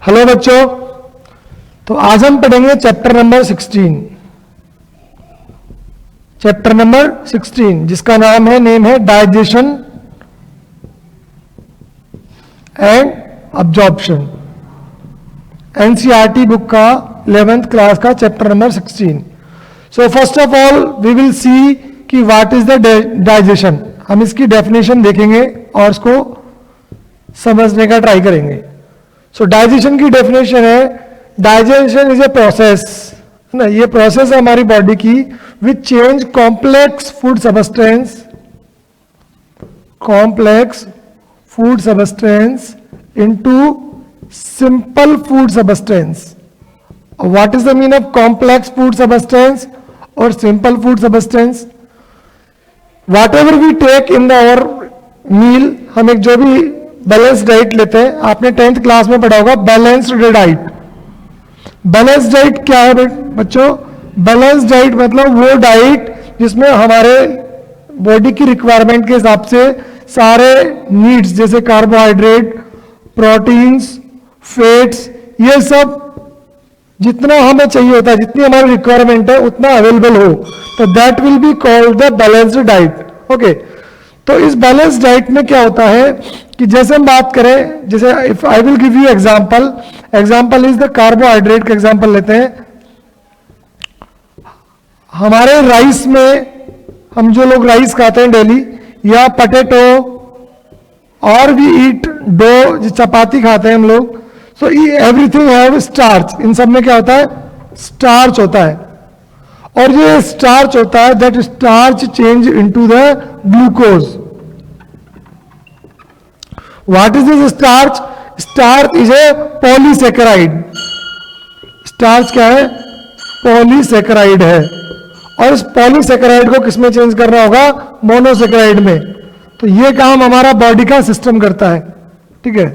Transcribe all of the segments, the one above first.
Hello बच्चों, तो आज हम पढ़ेंगे चैप्टर नंबर 16। चैप्टर नंबर 16 जिसका नेम है digestion and absorption. NCERT book का 11th क्लास का chapter number 16। So first of all we will see कि व्हाट इज द डाइजेशन। हम इसकी डेफिनेशन देखेंगे और इसको समझने का ट्राई करेंगे। सो डाइजेशन की डेफिनेशन है, डाइजेशन इज ए प्रोसेस ना, ये प्रोसेस है हमारी बॉडी की which change complex food substance into simple food substance. What is the mean of complex food substance और simple food substance? Whatever we take in our meal, हम एक जो भी बैलेंस्ड डाइट लेते हैं, आपने 10th क्लास में पढ़ा होगा बैलेंस्ड डाइट। बैलेंस्ड डाइट क्या है बच्चों? बैलेंस्ड डाइट मतलब वो डाइट जिसमें हमारे बॉडी की रिक्वायरमेंट के हिसाब से सारे नीड्स जैसे कार्बोहाइड्रेट, प्रोटीन्स, फैट्स, ये सब जितना हमें चाहिए होता है, जितनी हमारी रिक्वायरमेंट है उतना अवेलेबल हो, तो that will be called the balanced diet. Okay, तो इस बैलेंस डाइट में क्या होता है कि जैसे हम बात करें, जैसे if I will give you example is the carbohydrate का एग्जांपल लेते हैं। हमारे राइस में, हम जो लोग राइस खाते हैं डेली, या पटेटो, और भी ईट डो, जो चपाती खाते हैं हम लोग, सो एवरीथिंग हैव स्टार्च। इन सब में क्या होता है? स्टार्च होता है। और ये स्टार्च होता है, that starch change into the glucose. What is this starch? Starch is a polysaccharide. Starch क्या है? पॉलीसेकेराइड है। और इस पॉलीसेकेराइड को किसमें चेंज करना होगा? मोनोसेकेराइड में। तो ये काम हमारा बॉडी का सिस्टम करता है, ठीक है।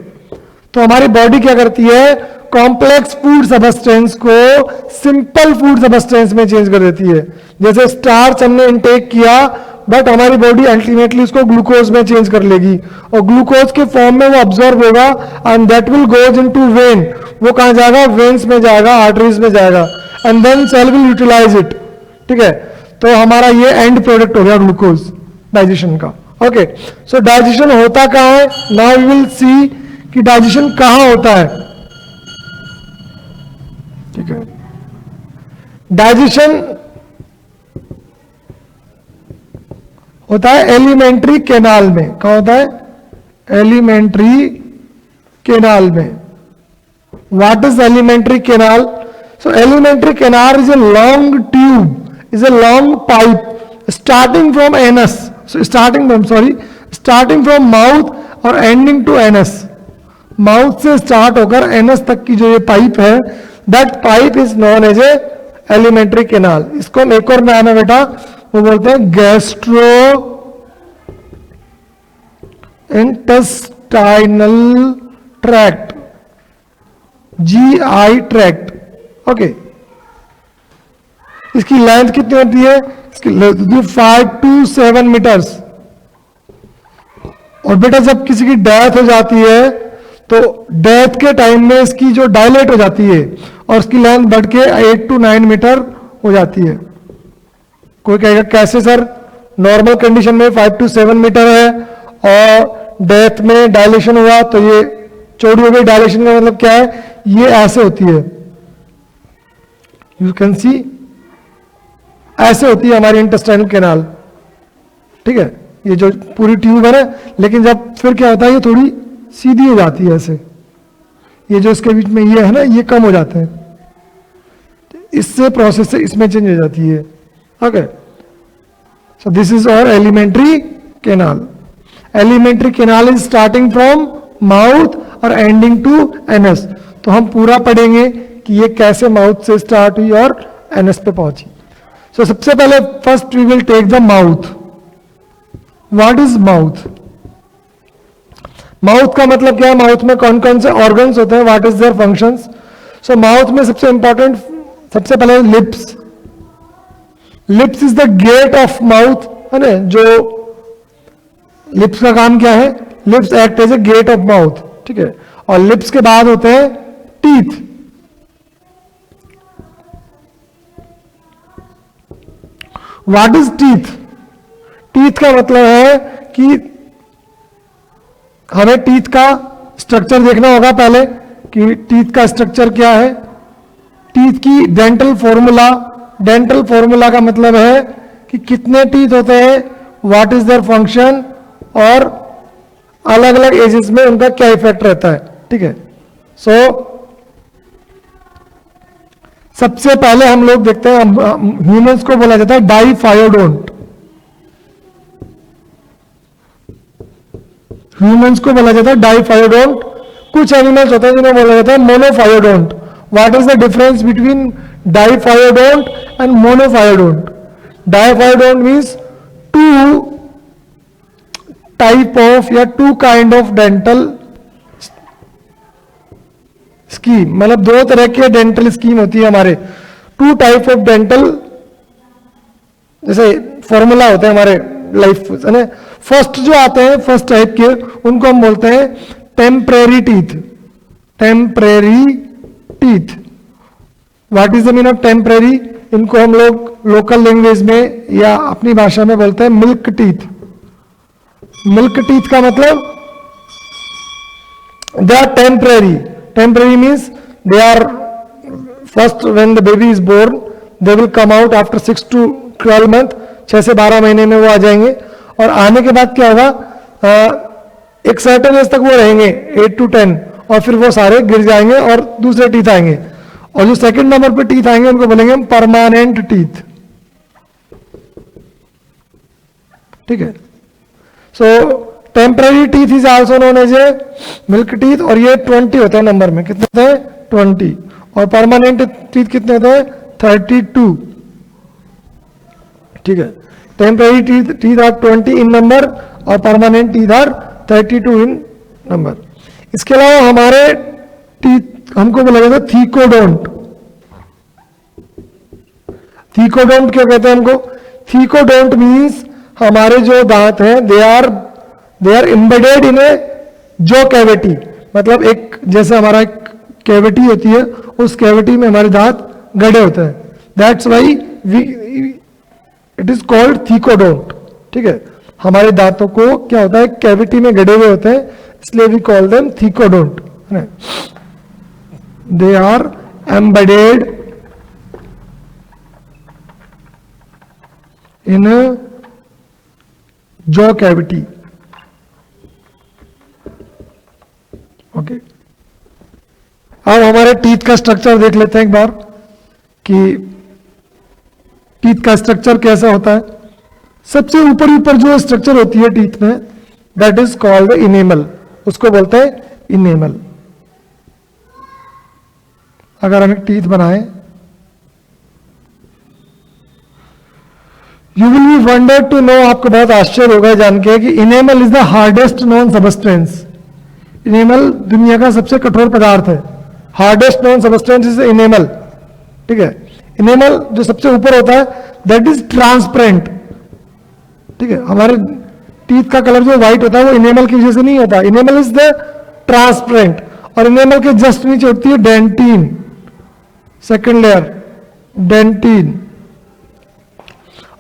तो हमारी बॉडी क्या करती है? कॉम्प्लेक्स फूड सबस्टेंस को सिंपल फूड सबस्टेंस में चेंज कर देती है। जैसे स्टार्च हमने इनटेक किया, बट हमारी बॉडी अल्टीमेटली उसको ग्लूकोज में चेंज कर लेगी, और ग्लूकोज के फॉर्म में वो अब्सॉर्ब होगा and that will goes into vein. वो कहां जाएगा? वेन्स में जाएगा, आर्टरीज में जाएगा, and then cell will utilize it, ठीक है। तो हमारा ये एंड प्रोडक्ट हो गया ग्लूकोज डाइजेशन का। ओके, सो डाइजेशन होता कहां है? नाउ वी विल सी कि डाइजेशन कहां होता है, ठीक है। डाइजेशन होता है एलिमेंट्री कैनाल में। कहां होता है? एलिमेंट्री कैनाल में। What is alimentary canal? So alimentary canal is a long tube, is a long pipe starting from anus, starting from mouth और एंडिंग टू एनस। माउथ से स्टार्ट होकर एनस तक की जो ये पाइप है, that pipe is known as a alimentary canal. इसको हम एक और नाम है बेटा, वो बोलते हैं gastro intestinal tract, GI tract. Okay, इसकी लेंथ कितनी होती है? इसकी लेंथ 5 to 7 मीटर्स। और बेटा जब किसी की डेथ हो जाती है, तो डेथ के टाइम में इसकी जो डायलेट हो जाती है और इसकी लेंथ बढ़ के 8 to 9 मीटर हो जाती है। कोई कहेगा कैसे सर, नॉर्मल कंडीशन में 5 to 7 मीटर है और डेथ में डायलेशन हुआ तो ये चौड़ी हो गई। डायलेशन का मतलब क्या है? ये ऐसे होती है, यू कैन सी, ऐसे होती है हमारी इंटेस्टाइनल कैनाल, ठीक है। ये जो पूरी ट्यूब है ना, लेकिन जब फिर क्या होता है, ये थोड़ी सीधी हो जाती है ऐसे। ये जो इसके बीच में ये है ना, ये कम हो जाते हैं, इससे प्रोसेस से इसमें चेंज हो जाती है। Okay, so this is our alimentary canal. Alimentary canal is starting from mouth और एंडिंग टू एनस। तो हम पूरा पढ़ेंगे कि ये कैसे माउथ से स्टार्ट हुई और एनस पे पहुंची। सो सबसे पहले first we will take the mouth. What is mouth? Mouth का मतलब क्या है? माउथ में कौन कौन से ऑर्गन्स होते हैं? What is their functions? So mouth में सबसे इंपॉर्टेंट, सबसे पहले lips. Lips is the gate of mouth, है ना। जो लिप्स का काम क्या है? Lips act as a gate of mouth, ठीक है। और लिप्स के बाद होते हैं teeth, what is teeth? Teeth का मतलब है कि हमें टीथ का स्ट्रक्चर देखना होगा पहले कि टीथ का स्ट्रक्चर क्या है। टीथ की डेंटल फॉर्मूला, डेंटल फॉर्मूला का मतलब है कि कितने टीथ होते हैं, व्हाट इज देयर फंक्शन, और अलग अलग एजेस में उनका क्या इफेक्ट रहता है। ठीक है, सो सबसे पहले हम लोग देखते हैं, ह्यूमंस को बोला जाता है डाइफायोडोंट, ह्यूमंस को बोला जाता है डाइफायोडोंट। कुछ एनिमल्स होते हैं जिन्हें बोला जाता है monophyodont. What is the difference between diphyodont and monophyodont? Diphyodont means two type of या two kind of dental scheme, मतलब दो तरह के डेंटल स्कीम होती है हमारे, टू टाइप ऑफ डेंटल, जैसे फॉर्मूला होते हैं हमारे लाइफ है। फर्स्ट जो आते हैं फर्स्ट टाइप के, उनको हम बोलते हैं temporary teeth, temporary teeth. What is the mean of temporary? इनको हम लोग लोकल लैंग्वेज में या अपनी भाषा में बोलते हैं मिल्क टीथ। मिल्क टीथ का मतलब they are temporary. Temporary means they are first when the baby is born, they will come out after 6 to 12 month, 6 से 12 महीने में वो आ जाएंगे। और आने के बाद क्या होगा, एक सर्टेन एज तक वो रहेंगे 8 to 10, और फिर वो सारे गिर जाएंगे और दूसरे टीथ आएंगे। और जो सेकंड नंबर पे टीथ आएंगे उनको बोलेंगे हम परमानेंट टीथ। ठीक है, so temporary teeth is also known as a milk teeth, और ये 20 होते हैं नंबर में। कितने होते हैं? 20। और परमानेंट टीथ कितने होते हैं? 32। ठीक है, temporary teeth are 20 in number और permanent teeth are 32 in number. इसके अलावा हमारे टीथ हमको बोला जाता है थीकोडोंट। थीकोडोंट क्यों कहते हैं हमको? थीकोडोंट मीन्स हमारे जो दांत हैं दे आर एम्बेडेड इन ए जो कैविटी, मतलब एक जैसे हमारा एक कैविटी होती है, उस कैविटी में हमारे दांत गड़े होते हैं। That's why it is called thecodont. ठीक है, हमारे दांतों को क्या होता है, कैविटी में गड़े हुए होते हैं, इसलिए we call them thecodont. They are embedded in jaw cavity. Okay, अब हमारे टीथ का स्ट्रक्चर देख लेते हैं एक बार कि टीथ का स्ट्रक्चर कैसा होता है। सबसे ऊपर जो स्ट्रक्चर होती है टीथ में, दैट इज कॉल्ड इनेमल, उसको बोलते हैं इनेमल। अगर हम एक टीथ बनाएं, you will be wonder to know, आपको बहुत आश्चर्य होगा जान के कि enamel is the hardest known substance. Enamel दुनिया का सबसे कठोर पदार्थ है। Hardest known substance is enamel. ठीक है, इनेमल जो सबसे ऊपर होता है दैट इज ट्रांसपेरेंट। ठीक है, हमारे टीथ का कलर जो व्हाइट होता है वो इनेमल की वजह से नहीं होता। इनेमल इज द ट्रांसपेरेंट, और इनेमल के जस्ट नीचे होती है डेंटिन, सेकंड लेयर डेंटिन।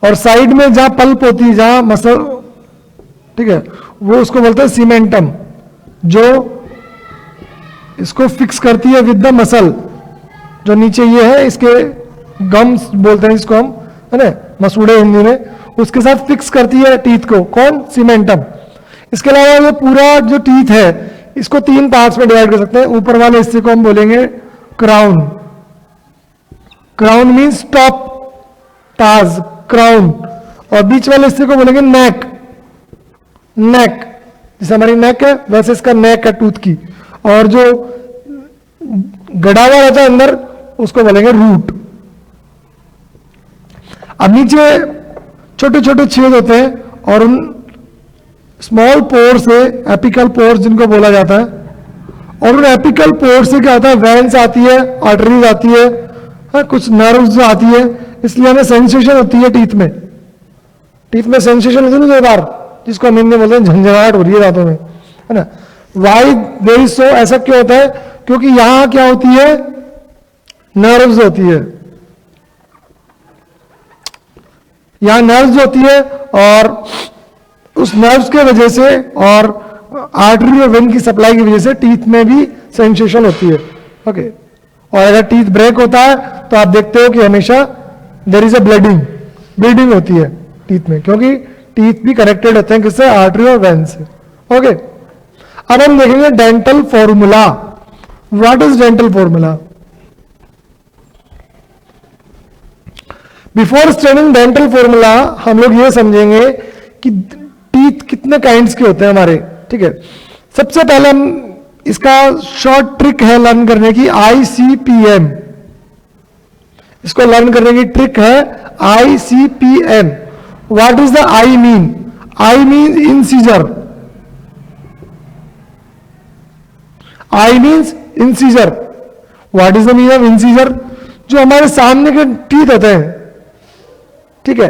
और साइड में जहां पल्प होती है, जहां मसल, ठीक है, वो उसको बोलते हैं सीमेंटम, जो इसको फिक्स करती है विद द मसल। जो नीचे ये है, इसके गम्स बोलते हैं इसको हम, है ना, मसूड़े हिंदी में, उसके साथ फिक्स करती है टीथ को। कौन? सीमेंटम। इसके अलावा ये पूरा जो टीथ है इसको 3 पार्ट्स में डिवाइड कर सकते हैं। ऊपर वाले हिस्से को हम बोलेंगे क्राउन। क्राउन मीन्स टॉप, ताज, क्राउन। और बीच वाले हिस्से को बोलेंगे नेक। नेक, जैसे हमारी नेक है वैसे इसका नेक है टूथ की। और जो गड़ा हुआ रहता है अंदर उसको बोलेंगे रूट। अब नीचे छोटे छोटे छेद होते हैं और उन स्मॉल पोर से, एपिकल पोर्स जिनको बोला जाता है, और उन एपिकल पोर से क्या होता है, वेन्स आती है, आर्टरीज आती है, कुछ नर्व्स आती है, इसलिए हमें सेंसेशन होती है टीथ में। टीथ में सेंसेशन होती है ना, बार जिसको हम हिंदी में बोलते हैं झंझनाहट हो रही है दांतों में, है ना। वाई देयर इज सो, ऐसा क्यों होता है? क्योंकि यहां क्या होती है, नर्व्स होती है, यहां नर्व्स होती है, और उस नर्व्स के वजह से और आर्टरी और वेन की सप्लाई की वजह से टीथ में भी सेंसेशन होती है. ओके. और अगर टीथ ब्रेक होता है तो आप देखते हो कि हमेशा देयर इज अ ब्लीडिंग होती है टीथ में, क्योंकि टीथ भी कनेक्टेड होते हैं किससे, आर्टरी और वेन से. ओके. अब हम देखेंगे dental formula. What is dental formula? Before studying dental formula हम लोग ये समझेंगे कि टीथ कितने काइंड्स के होते हैं हमारे. ठीक है. सबसे पहले हम इसका शॉर्ट ट्रिक है लर्न करने की, ICPM. इसको लर्न करने की ट्रिक है ICPM. What is the I mean? I mean incisor. I means incisor. What is the mean of incisor? जो हमारे सामने के टीथ होते हैं, ठीक है,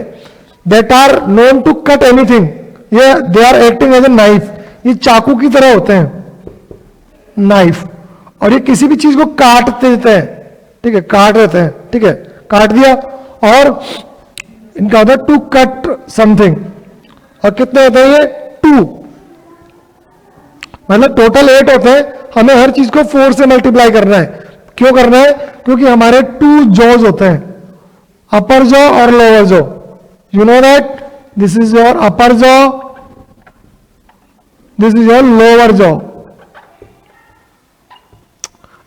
that are known to cut anything, ये they are acting as a knife. ये चाकू की तरह होते हैं, नाइफ, और ये किसी भी चीज को काट देते हैं. ठीक है, काट देते हैं. ठीक है, काट दिया, और इनका होता है टू कट समथिंग. और कितने होते हैं ये? 2. मतलब टोटल 8 होते हैं. हमें हर चीज को 4 से मल्टीप्लाई करना है. क्यों करना है? क्योंकि हमारे 2 जॉज होते हैं, अपर जॉ और lower jaw. You know that this is your upper jaw, this is your lower jaw.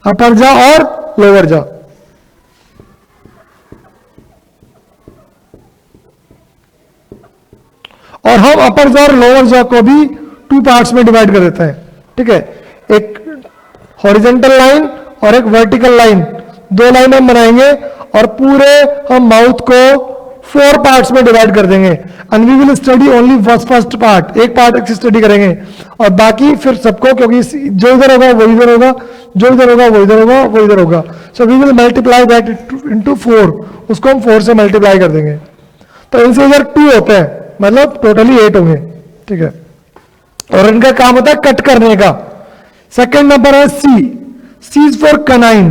Upper jaw और लोअर जॉ. और हम अपर जॉ और लोअर जॉ को भी 2 पार्ट्स में डिवाइड कर देते हैं. ठीक है, एक हॉरिजेंटल लाइन और एक वर्टिकल लाइन, 2 लाइन हम बनाएंगे, और पूरे हम माउथ को 4 पार्ट्स में डिवाइड कर देंगे. And we will study only first part. एक पार्ट की स्टडी करेंगे, और बाकी फिर सबको, क्योंकि जो इधर होगा वो इधर होगा, जो इधर होगा वो इधर होगा, वो इधर होगा. So we will multiply that into 4. उसको हम 4 से मल्टीप्लाई कर देंगे. तो इनसे इधर 2 होते हैं, मतलब टोटली 8 होंगे. ठीक है, और इनका काम होता है कट करने का. सेकेंड नंबर है C. C is for canine.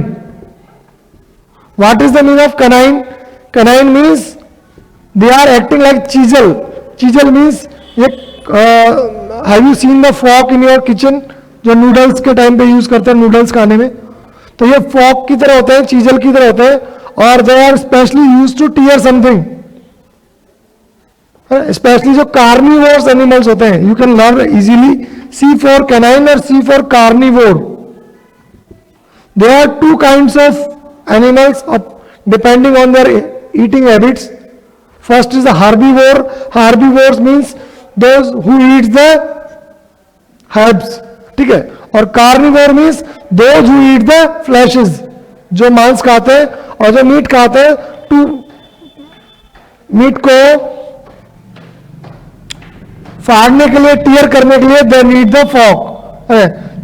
What is the meaning of canine? Canine means they are acting like chisel. Chisel means ये have you seen the fork in your kitchen? जो noodles के time पे use करते हैं noodles खाने में, तो ये fork की तरह होते हैं, चीजल की तरह होते हैं, और they are specially used to tear something. Specially जो कार्निवोर्स एनिमल्स होते हैं, you can learn easily. C for canine और C for carnivore. There are 2 kinds of animals depending on their eating habits. First is the herbivore. Herbivores means those who eat the herbs. ठीक है, और carnivore means those who eat the fleshes. जो मांस खाते हैं और जो meet खाते हैं. टू मीट को फाड़ने के लिए, टीयर करने के लिए दे नीड द फॉक.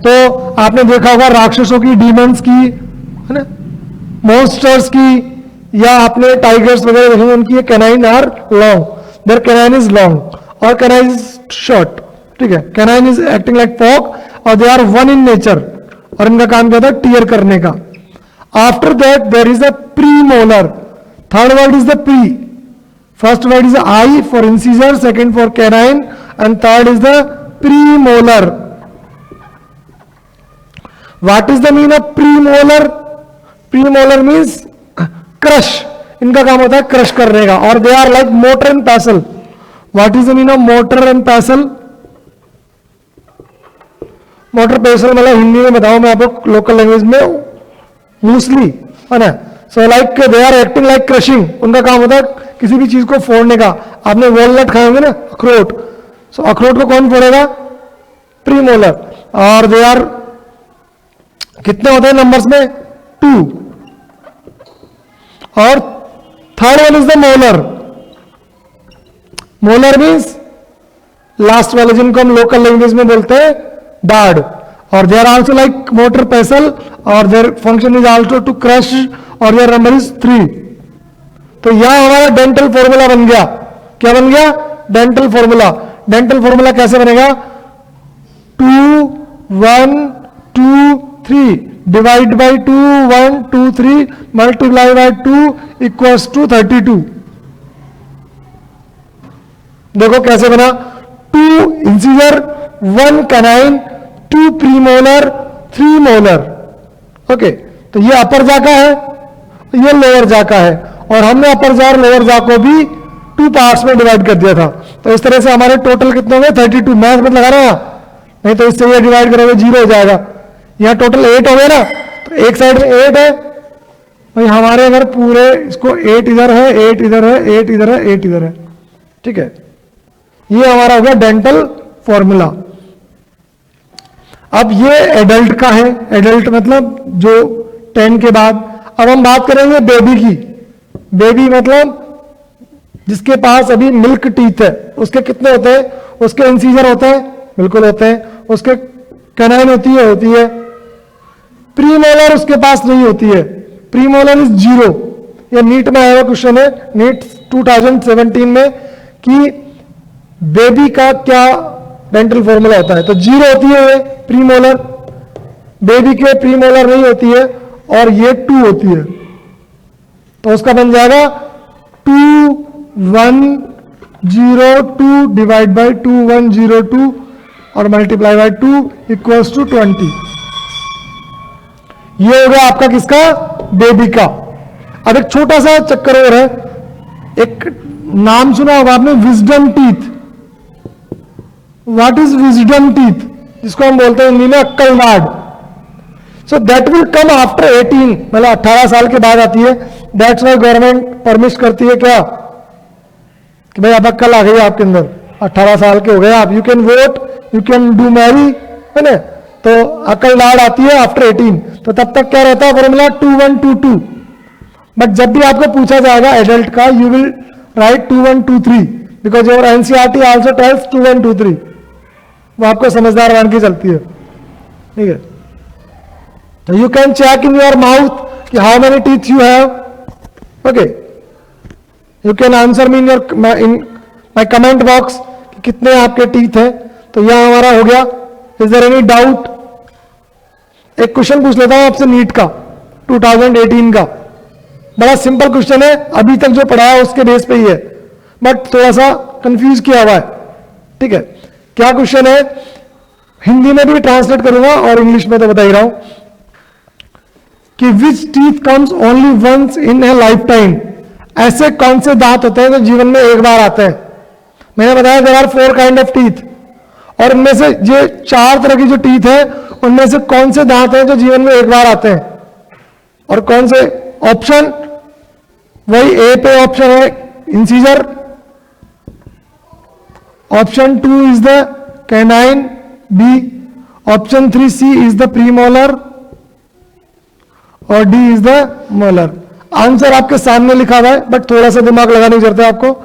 तो आपने देखा होगा राक्षसों की, डीमंस की, है ना, मॉन्स्टर्स की, या आपने टाइगर्स वगैरह देखेंगे, उनकी canine are long, there canine is long और कैनाइन इज शॉर्ट. ठीक है, canine is acting like fork, और they are one in nature, और इनका काम क्या था? टीयर करने का. After that there is a premolar. Third word is the pre. First word is I for incisor, second for canine, and third is the premolar. What is the meaning of premolar? Premolar means crush. इनका काम होता है crush करने का, और they are like mortar and pestle. What is the meaning of mortar and pestle? Motor पेसल मतलब हिंदी में बताऊं मैं आपको, लोकल लैंग्वेज में मूसली, है ना. So like they are acting like crushing. उनका काम होता है किसी भी चीज को फोड़ने का. आपने वॉलनट खाए होंगे ना, अखरोट. सो अखरोट को कौन फोड़ेगा? प्रीमोलर. और दे आर कितने होते हैं नंबर्स में? 2. और third one is the molar. Molar means last वाले, जिनको हम लोकल लैंग्वेज में बोलते हैं डार्ड. और they are also like mortar pestle, और their function is also to crush, और देयर नंबर इज 3. तो यहां हमारा डेंटल फॉर्मूला बन गया. क्या बन गया? Dental formula. डेंटल फॉर्मूला कैसे बनेगा? 2 1 2 3 divide by 2 1 2 3 multiply by 2 equals to 32। देखो कैसे बना, 2 incisor 1 canine 2 premolar 3 molar. Okay, तो ये अपर जा का है, ये लोअर जा का है, और हमने अपर जा और लोअर जा को भी 2 पार्ट्स में डिवाइड कर दिया था। तो इस तरह से हमारे टोटल कितने हो गए 32। मैथ मत लगा रहा, नहीं तो इससे ये डिवाइड करोगे 0 हो जाएगा। यहाँ टोटल 8 हो गए ना, तो एक साइड में 8 है भाई, हमारे अगर पूरे इसको 8 इधर है 8 इधर है 8 इधर है 8 इधर है, ठीक है। ये हमारा हो गया डेंटल फॉर्मूला। अब ये एडल्ट का है, एडल्ट मतलब जो 10 के बाद। अब हम बात करेंगे बेबी की। बेबी मतलब जिसके पास अभी मिल्क टीथ है, उसके कितने होते हैं, उसके इंसीजर होते हैं, बिल्कुल होते हैं, उसके कैनाइन होती है। प्रीमोलर उसके पास नहीं होती है, प्रीमोलर इज 0। ये नीट में आया हुआ क्वेश्चन है, नीट 2017 में, कि बेबी का क्या डेंटल फॉर्मूला होता है। तो 0 होती है प्रीमोलर, बेबी के प्रीमोलर नहीं होती है, और ये 2 होती है। तो उसका बन जाएगा 2 1 0 2 डिवाइड बाई 2 1 0 2 और मल्टीप्लाई बाई 2 इक्वल्स टू 20। ये हो गया आपका किसका, बेबी का। अब एक छोटा सा चक्कर और है, एक नाम सुना होगा आपने, wisdom teeth. What is wisdom teeth, जिसको हम बोलते हैं हिंदी में अक्कल दाढ़। So that will come after 18, मतलब 18 साल के बाद आती है। दैट्स वाई गवर्नमेंट परमिट करती है क्या, कि भाई अब अक्कल आ गई आपके अंदर, 18 साल के हो गए आप, you can vote, you can do marry, है ना। तो अक्कल दाढ़ आती है आफ्टर 18। तो तब तक क्या रहता है फॉर्मूला 2 1 2 2। बट जब भी आपको पूछा जाएगा एडल्ट का, you will write 2 1 2 3 because your NCERT also tales 2 1 2 3। वो आपको समझदार बन के चलती है, ठीक है। तो you can check in your mouth कि how many teeth you have. Okay, you can answer me in my comment box कि कितने आपके टीथ हैं। तो यह हमारा हो गया। Is there any doubt? एक क्वेश्चन पूछ लेता हूं आपसे नीट का 2018 का, बड़ा सिंपल क्वेश्चन है, अभी तक जो पढ़ा है उसके बेस पे ही है, बट थोड़ा सा कंफ्यूज किया हुआ है, ठीक है। क्या क्वेश्चन है, हिंदी में भी ट्रांसलेट करूंगा और इंग्लिश में तो बता ही रहा हूं कि which teeth comes only once in a lifetime. ऐसे कौन से दांत होते हैं जो जीवन में एक बार आते हैं। मैंने बताया there are 4 kind of teeth, और इनमें से जो 4 तरह की जो टीथ है उनमें से कौन से दांत हैं जो जीवन में एक बार आते हैं, और कौन से। ऑप्शन वही ए पे ऑप्शन है incisor, option 2 is the canine, B, option 3 C is the premolar, और D is the molar. Answer आपके सामने लिखा हुआ है, बट थोड़ा सा दिमाग लगाने की जरूरत है आपको।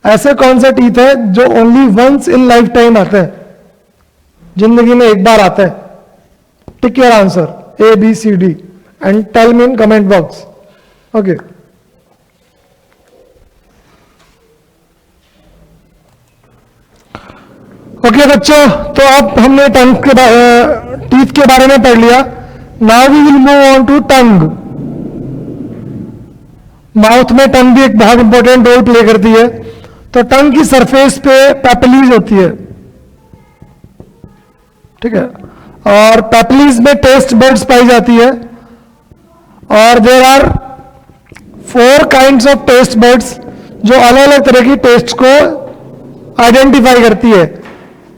ऐसे कौन से टीथ है जो only once in lifetime आते हैं, जिंदगी में एक बार आते हैं। Tick your answer A B C D and tell me in comment box. Okay, okay बच्चों, तो अब हमने टंग के टीथ के बारे में पढ़ लिया। Now we will move on to tongue. Mouth में टंग भी एक बहुत इंपॉर्टेंट रोल प्ले करती है। तो टंग की सरफेस पे पैपिलीज होती है, ठीक है, और पैपिलीज में टेस्ट बड्स पाई जाती है, और there are 4 kinds of taste buds जो अलग अलग तरह की टेस्ट को आइडेंटिफाई करती है।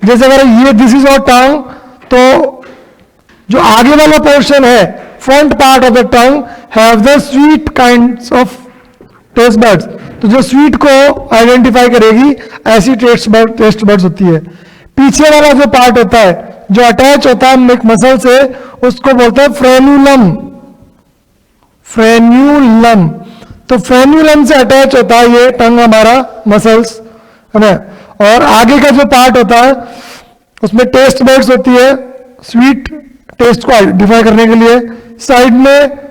जैसे अगर ये दिस इज और टंग, तो जो आगे वाला पोर्शन है, front part of the tongue have the sweet kinds of taste buds. तो जो स्वीट को आइडेंटिफाई करेगी ऐसी टेस्ट बड्स होती है। पीछे वाला जो पार्ट होता है जो अटैच होता है मिल्क मसल से, उसको बोलते हैं फ्रेन्यूलम। फ्रेन्यूलम, तो फ्रेन्यूलम से अटैच होता है ये टंग हमारा मसल्स, है ना। और आगे का जो पार्ट होता है उसमें टेस्ट बड्स होती है स्वीट टेस्ट को आइडेंटिफाई करने के लिए। साइड में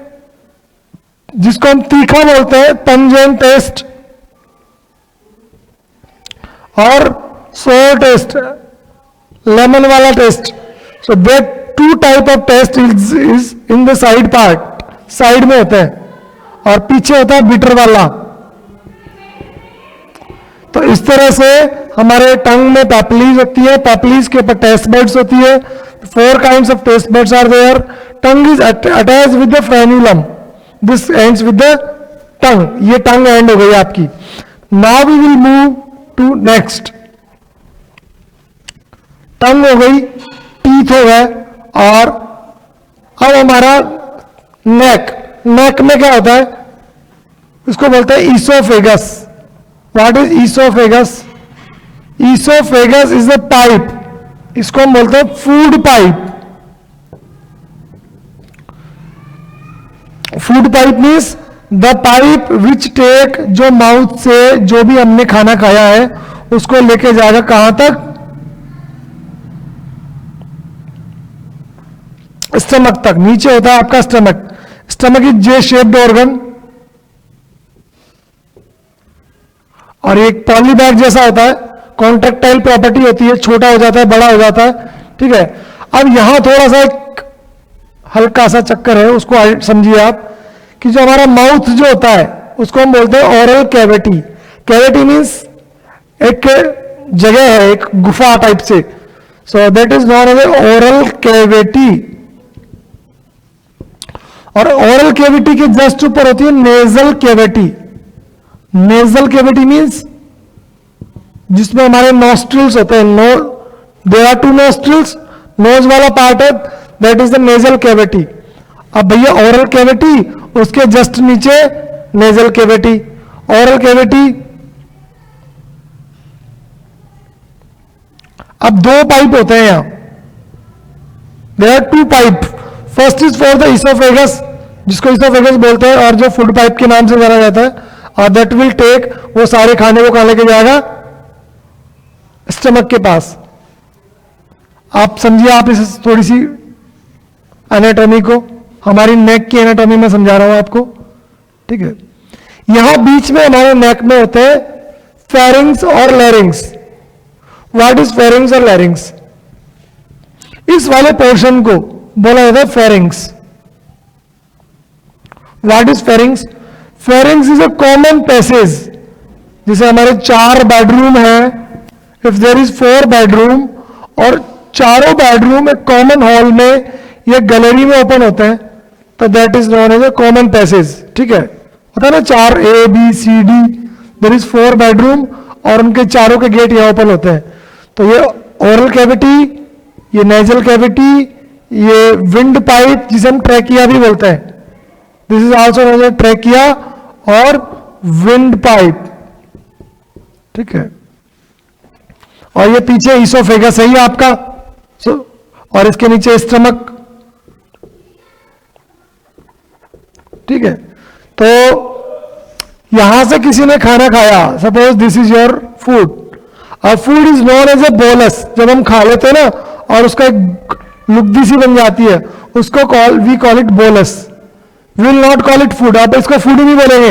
जिसको हम तीखा बोलते हैं पंजेंट टेस्ट, और सोर टेस्ट, लेमन वाला taste. So that two type of taste is in the side part, side में होते हैं, और पीछे होता है बिटर वाला। तो इस तरह से हमारे टंग में पैपिलीज होती है, पैपिलीज के ऊपर टेस्ट बड्स होती है। 4 kinds of taste buds are there. Tongue is attached with the frenulum. This ends with the tongue. ये tongue end हो गई आपकी। Now we will move to next. tongue हो गई, teeth हो गए, और अब हमारा neck। neck में क्या होता है? उसको बोलते हैं esophagus. What is esophagus? Esophagus is a pipe. इसको हम बोलते हैं food pipe. Food pipe means the pipe which take, जो माउथ से जो भी हमने खाना खाया है उसको लेके जाएगा कहां तक? स्टमक तक। नीचे होता है आपका stomach. Stomach is J shaped organ, और एक पॉलीबैग जैसा होता है, कॉन्ट्रेक्टाइल प्रॉपर्टी होती है, छोटा हो जाता है, बड़ा हो जाता है, ठीक है। अब यहां थोड़ा सा एक हल्का सा चक्कर है, उसको समझिए आप, कि जो हमारा माउथ जो होता है उसको हम बोलते हैं ओरल कैविटी। कैविटी मीन्स एक जगह है, एक गुफा टाइप से, so that is known as oral cavity. और ओरल कैविटी के जस्ट ऊपर होती है nasal cavity. Nasal cavity means जिसमें हमारे नॉस्ट्रिल्स होते हैं, देयर आर 2 नॉस्ट्रिल्स, नोज वाला पार्ट है, that is the nasal cavity. अब भैया ओरल कैविटी, उसके जस्ट नीचे नेजल कैविटी। ओरल कैविटी, अब 2 पाइप होते हैं यहां, there are 2 pipe. First is for the oesophagus, जिसको इसोफेगस बोलते हैं, और जो फूड पाइप के नाम से जाना जाता है, और दैट विल टेक, वो सारे खाने को कहां लेके जाएगा? स्टमक के पास। आप समझिए, आप इस थोड़ी सी एनाटॉमी को, हमारी नेक की एनाटॉमी में समझा रहा हूं आपको, ठीक है। यहां बीच में हमारे नेक में होते हैं फेरिंग्स और लैरिंग्स। व्हाट इज फेरिंग्स और लैरिंग्स? इस वाले पोर्शन को बोला जाता है pharynx. What is pharynx? Pharynx is a common passage. जैसे हमारे 4 बेडरूम है, इफ देयर इज 4 बेडरूम, और चारों बेडरूम एक कॉमन हॉल में या गैलरी में ओपन होते हैं, तो that is known as a common passage, ठीक है। होता है ना 4 A B C D, there is 4 bedroom, और उनके चारों के गेट यहाँ ओपन होते हैं। तो ये ओरल कैविटी, ये नेजल कैविटी, ये विंड पाइप जिसे हम ट्रैकिया भी बोलते हैं, this is also known as trachea और विंड पाइप, ठीक है। और ये पीछे इसोफेगस है ही आपका, और इसके नीचे स्टमक, ठीक है। तो यहां से किसी ने खाना खाया, suppose this is your food, और food is known as a bolus. जब हम खा लेते हैं ना और उसका एक लुगदी सी बन जाती है, उसको we call it bolus. We will not call it food. आप इसको फूड नहीं बोलेंगे,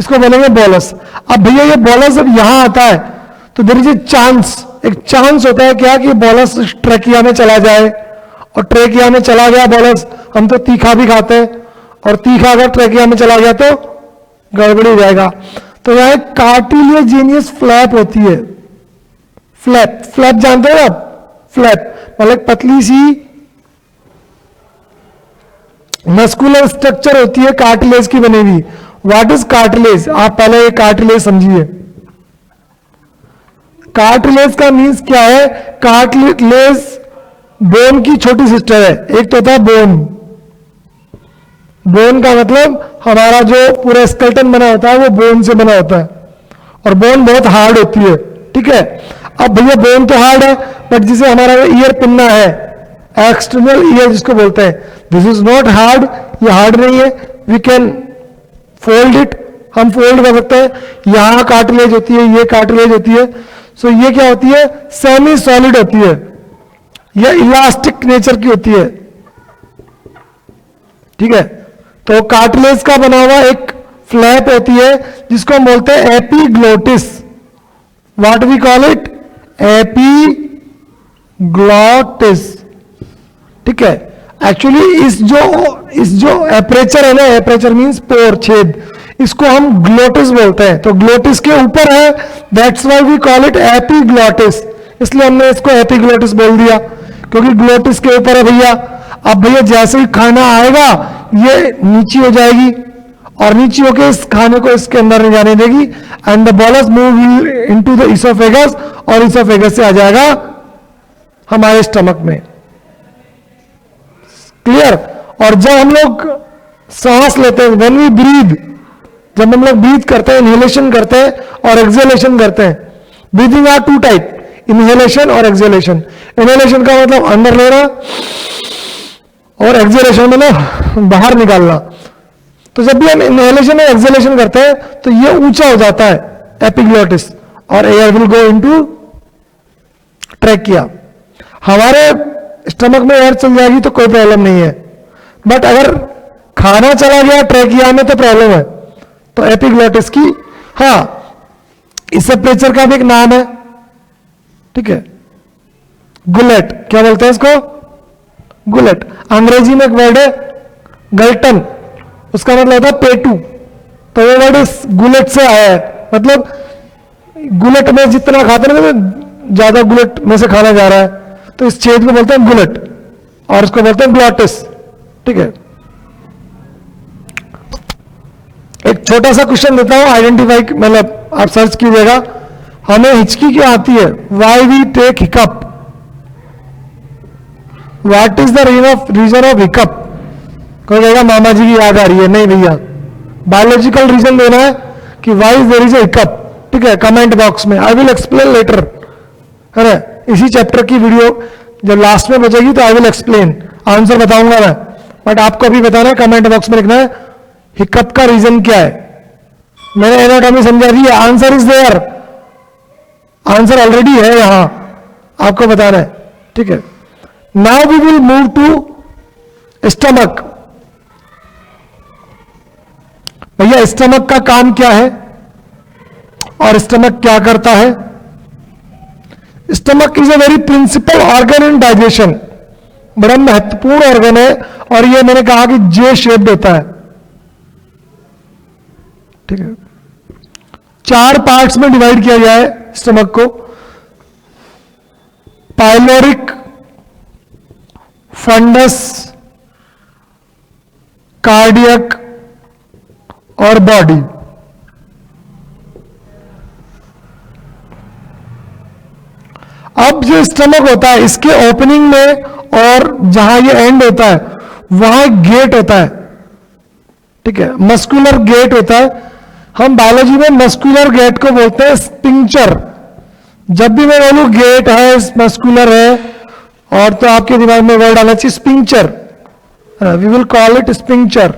इसको बोलेंगे बोलस। अब भैया ये बोलस जब यहां आता है तो देयर इज ए चांस, एक चांस होता है क्या कि बोलस ट्रेकिया में चला जाए, और ट्रेकिया में चला गया बोलस, हम तो तीखा भी खाते हैं, और तीखा अगर ट्रेकिया में चला गया तो गड़बड़ी हो जाएगा। तो यह कार्टिलेजिनियस फ्लैप होती है। फ्लैप, फ्लैप जानते हो आप? फ्लैप मतलब पतली सी मस्कुलर स्ट्रक्चर होती है कार्टिलेज की बनी हुई। What is cartilage? आप पहले ये कार्टिलेज समझिए। कार्टिलेज का मीन्स क्या है? कार्टिलेज बोन की छोटी सिस्टर है। एक तो होता है बोन, बोन का मतलब हमारा जो पूरा स्केलेटन बना होता है वो बोन से बना होता है, और बोन बहुत हार्ड होती है, ठीक है। अब भैया बोन तो हार्ड है, बट जिसे हमारा ईयर पिन्ना है, एक्सटर्नल ईयर जिसको बोलते हैं, दिस इज नॉट हार्ड, ये हार्ड नहीं है। वी कैन फोल्ड इट, हम फोल्ड कर सकते हैं। यहां कार्टिलेज होती है, ये कार्टिलेज होती है। सो ये क्या होती है? सेमी सॉलिड होती है, यह इलास्टिक नेचर की होती है, ठीक है। तो कार्टिलेज का बना हुआ एक फ्लैप होती है जिसको हम बोलते हैं epiglottis. What we call it? Epiglottis, ठीक है। एक्चुअली इस जो एपरेचर है ना, एपरेचर मींस पोर, छेद, इसको हम ग्लोटिस बोलते हैं। तो ग्लोटिस के ऊपर है, that's why we call it epiglottis, इसलिए हमने इसको एपिग्लोटिस बोल दिया, क्योंकि ग्लोटिस के ऊपर है भैया। अब भैया जैसे ही खाना आएगा ये नीचे हो जाएगी और नीचे होके इस खाने को इसके अंदर नहीं जाने देगी, and the bolus move into the oesophagus, और इसोफेगस से आ जाएगा हमारे स्टमक में। क्लियर। और जब हम लोग सांस लेते हैं, व्हेन वी ब्रीद, जब हम लोग ब्रीथ करते हैं, इनहेलेशन करते हैं और एक्सहेलेशन करते हैं। Breathing are two type, inhalation और एक्सहेलेशन। इनहेलेशन का मतलब अंदर लेना और एक्सहेलेशन मतलब बाहर निकालना। तो जब भी हम इनहेलेशन और एक्सहेलेशन करते हैं तो ये ऊंचा हो जाता है एपिग्लोटिस, और air will go into trachea. हमारे स्टमक में एयर चल जाएगी तो कोई प्रॉब्लम नहीं है, बट अगर खाना चला गया ट्रैकिया में तो प्रॉब्लम है। तो एपिग्लोटिस की, हाँ, इस टेम्परेचर का भी एक नाम है, ठीक है, गुलेट। क्या बोलते हैं इसको? गुलेट। अंग्रेजी में एक वर्ड है गल्टन, उसका मतलब होता है पेटू। तो वो वर्ड इस गुलेट से आया है, मतलब गुलेट में जितना खाते हैं ना, ज्यादा गुलेट में से खाना जा रहा है, तो इस छेद को बोलते हैं गुलेट, और इसको बोलते हैं ग्लॉटिस, ठीक है। एक छोटा सा क्वेश्चन देता हूं, आइडेंटिफाई, मतलब आप सर्च कीजिएगा। हमें हिचकी क्यों आती है? Why we take hiccup? What is the reason of hiccup? कोई कहेगा मामा जी की याद आ रही है। नहीं भैया, बायोलॉजिकल रीजन देना है कि why there is a hiccup, ठीक है, कमेंट बॉक्स में, आई विल एक्सप्लेन लेटर, है ना। इसी चैप्टर की वीडियो जब लास्ट में बचेगी तो आई विल एक्सप्लेन, आंसर बताऊंगा मैं, बट आपको अभी बताना है, कमेंट बॉक्स में लिखना है हिकअप का रीजन क्या है। मैंने एनाटॉमी समझा दी है, answer is there, answer already है यहां, आपको बताना है, ठीक है। Now we will move to stomach. भैया स्टमक का काम क्या है और स्टमक क्या करता है? Stomach is a very principal organ in digestion, बड़ा महत्वपूर्ण ऑर्गन है, और ये मैंने कहा कि जे शेप्ड होता है, ठीक है। 4 पार्ट्स में डिवाइड किया गया है स्टमक को, पाइलोरिक, फंडस, कार्डियक और बॉडी। अब जो स्टमक होता है, इसके ओपनिंग में और जहां ये एंड होता है वहां एक गेट होता है, ठीक है, मस्कुलर गेट होता है। हम बायोलॉजी में मस्कुलर गेट को बोलते हैं स्पिंक्चर। जब भी मैं बोलूं गेट है, मस्कुलर है, और तो आपके दिमाग में वर्ड आना चाहिए sphincter, we will call it sphincter.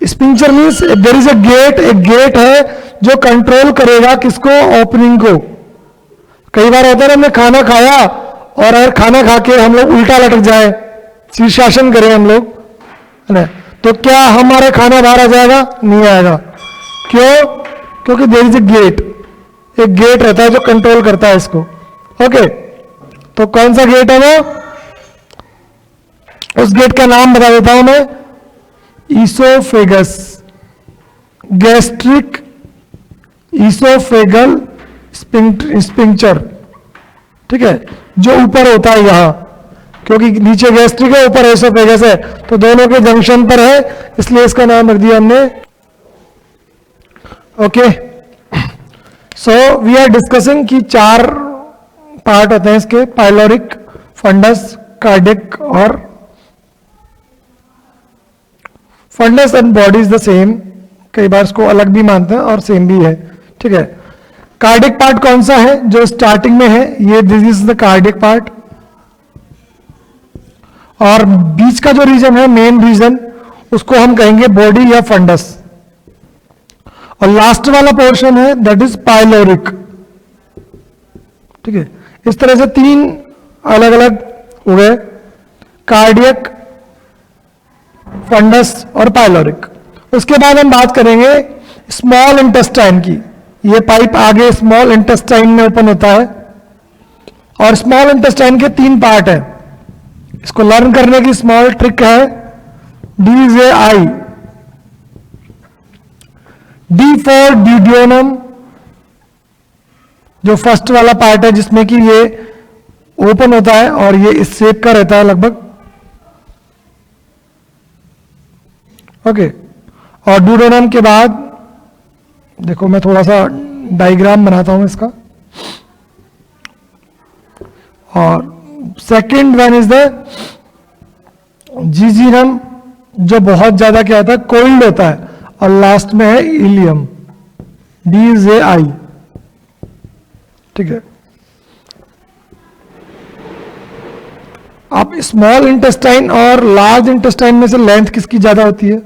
Sphincter means there is एक गेट है जो कंट्रोल करेगा किसको? ओपनिंग को। कई बार होता है ना, हमने खाना खाया और अगर खाना खा के हम लोग उल्टा लटक जाए, शीर्षासन करें हम लोग, है ना, तो क्या हमारा खाना बाहर आ जाएगा? नहीं आएगा। क्यों? क्योंकि देयर इज ए गेट, एक गेट रहता है जो कंट्रोल करता है इसको। ओके, तो कौन सा गेट है वो? उस गेट का नाम बता देता हूं मैं, ईसोफेगस, गैस्ट्रिक ईसोफेगल स्पिंक्चर, ठीक है, जो ऊपर होता है यहां, क्योंकि नीचे गैस्ट्रिक है, ऊपर ईसोफेगस है, तो दोनों के जंक्शन पर है, इसलिए इसका नाम रख दिया हमने। Okay, so we are discussing कि 4 पार्ट होते हैं इसके, पाइलोरिक, फंडस, कार्डियक और fundus and body is the same, कई बार इसको अलग भी मानते हैं और सेम भी है, ठीक है। कार्डियक पार्ट कौन सा है? जो स्टार्टिंग में है, ये this is the cardiac part, और बीच का जो रीजन है, मेन रीजन, उसको हम कहेंगे बॉडी या फंडस, और लास्ट वाला पोर्शन है दैट इज पाइलोरिक, ठीक है। इस तरह से 3 अलग अलग हो गए, कार्डियक, फंडस और पाइलोरिक। उसके बाद हम बात करेंगे स्मॉल इंटेस्टाइन की। ये पाइप आगे स्मॉल इंटेस्टाइन में ओपन होता है और स्मॉल इंटेस्टाइन के 3 पार्ट है। इसको लर्न करने की स्मॉल ट्रिक है, DAI। D फॉर ड्यूडियोनम, जो फर्स्ट वाला पार्ट है जिसमें कि ये ओपन होता है और ये इस शेप का रहता है लगभग, ओके। और ड्यूडियोनम के बाद देखो मैं थोड़ा सा डायग्राम बनाता हूं इसका। और सेकंड वन इज द जीजीनम, जो बहुत ज्यादा क्या होता है, कोल्ड होता है। और लास्ट में है इलियम, DAI, ठीक है। अब स्मॉल इंटेस्टाइन और लार्ज इंटेस्टाइन में से लेंथ किसकी ज्यादा होती है?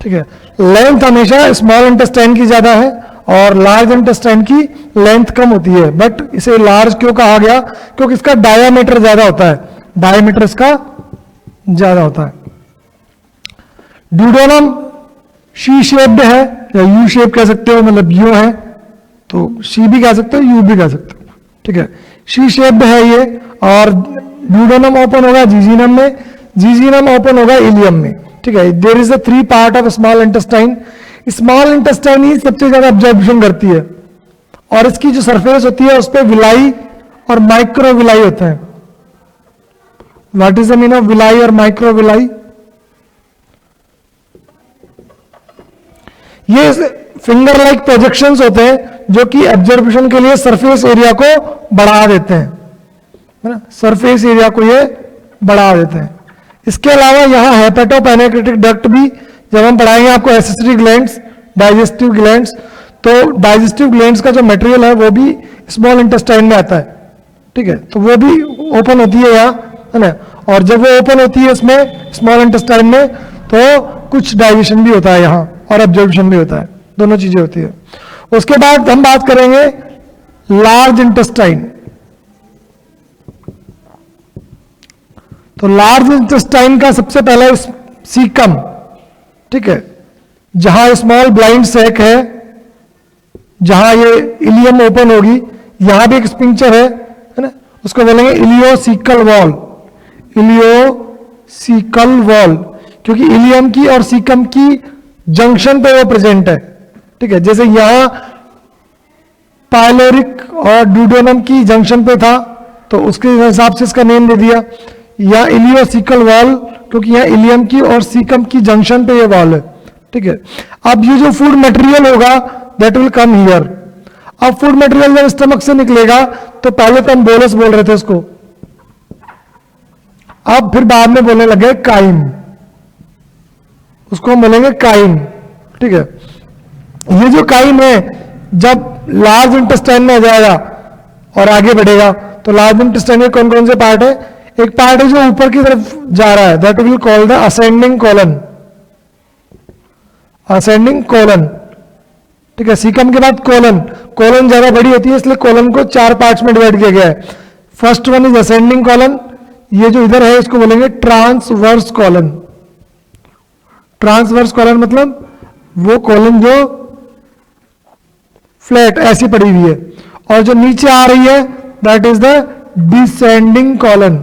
ठीक है, लेंथ हमेशा स्मॉल इंटेस्टाइन की ज्यादा है और लार्ज इंटेस्टाइन की लेंथ कम होती है। बट इसे लार्ज क्यों कहा गया? क्योंकि इसका डायामीटर ज्यादा होता है, डायामीटर इसका ज्यादा होता है। ड्यूडेनम शी शेप्ड है या यू शेप कह सकते हो, मतलब यू है तो शी भी कह सकते हो, यू भी कह सकते हो, ठीक है। शी शेप्ड है ये, और ड्यूडेनम ओपन होगा जीजीनम में, जीजीनम ओपन होगा इलियम में, ठीक है। There is the 3 part of small intestine. Small intestine ही सबसे ज्यादा एब्जॉर्प्शन करती है और इसकी जो सरफेस होती है उस पर विलाई और माइक्रो विलाई होते हैं। What is the mean of villi और माइक्रो विलाई? ये फिंगर लाइक प्रोजेक्शंस होते हैं जो कि एब्जॉर्प्शन के लिए सरफेस एरिया को बढ़ा देते हैं, है ना, सरफेस एरिया को ये बढ़ा देते हैं। इसके अलावा यहां हेपेटोपेनेक्रेटिक डक्ट भी, जब हम पढ़ाएंगे आपको एसेसरी ग्लैंड्स, डाइजेस्टिव ग्लैंड्स, तो डाइजेस्टिव ग्लैंड्स का जो मटेरियल है वो भी स्मॉल इंटेस्टाइन में आता है, ठीक है। तो वो भी ओपन होती है यहाँ, है ना, और जब वो ओपन होती है इसमें स्मॉल इंटेस्टाइन में तो कुछ डाइजेशन भी होता है यहाँ और एब्जॉर्प्शन भी होता है, दोनों चीजें होती है। उसके बाद हम बात करेंगे लार्ज इंटेस्टाइन। तो लार्ज इंटेस्टाइन का सबसे पहले सीकम, ठीक है, जहां स्मॉल ब्लाइंड सैक है, जहां ये इलियम ओपन होगी, यहां भी एक स्पिंक्चर है ना, उसको बोलेंगे इलियोसिकल वॉल, इलियोसिकल वॉल, क्योंकि इलियम की और सीकम की जंक्शन पे वो प्रेजेंट है, ठीक है। जैसे यहां पाइलोरिक और ड्यूडेनम की जंक्शन पे था तो उसके हिसाब से इसका नेम दे दिया। या इलियोसिकल वॉल क्योंकि यहाँ इलियम की और सीकम की जंक्शन पे ये वॉल है, ठीक है। अब ये जो फूड मटेरियल होगा दैट विल कम हियर। अब फूड मटेरियल जब स्टमक से निकलेगा तो पहले तो हम बोलस बोल रहे थे उसको, अब फिर बाद में बोलने लगे काइम, उसको हम बोलेंगे काइम, ठीक है। ये जो काइम है जब लार्ज इंटेस्टाइन में आ जाएगा और आगे बढ़ेगा तो लार्ज इंटेस्टाइन में कौन कौन से पार्ट है? एक पार्ट है जो ऊपर की तरफ जा रहा है, that will call the ascending colon, ascending colon, ठीक है। सीकम के बाद कॉलन, कॉलन ज्यादा बड़ी होती है इसलिए कॉलन को 4 पार्ट्स में डिवाइड किया गया है। First one is ascending colon, ये जो इधर है इसको बोलेंगे ट्रांसवर्स कॉलन। ट्रांसवर्स कॉलन मतलब वो कॉलन जो फ्लैट ऐसी पड़ी हुई है, और जो नीचे आ रही है that is the descending colon,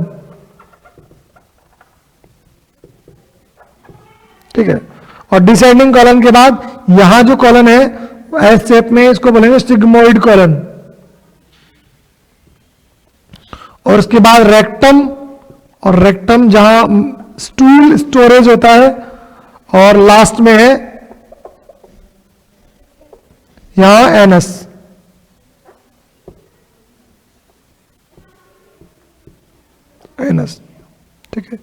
ठीक है। और डिसेंडिंग कॉलन के बाद यहां जो कॉलन है एस शेप में, इसको बोलेंगे स्टिग्मोइड कॉलन। और उसके बाद रेक्टम, और रेक्टम जहां स्टूल स्टोरेज होता है, और लास्ट में है यहां एनस, एनस, ठीक है।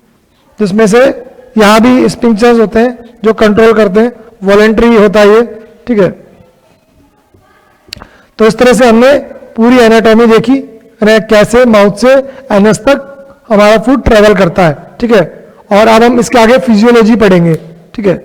जिसमें से यहां भी स्पिंक्चर्स होते हैं जो कंट्रोल करते हैं, वॉलेंट्री होता है ये, ठीक है। तो इस तरह से हमने पूरी एनाटॉमी देखी, कैसे माउथ से एनस तक हमारा फूड ट्रेवल करता है, ठीक है। और अब हम इसके आगे फिजियोलॉजी पढ़ेंगे, ठीक है।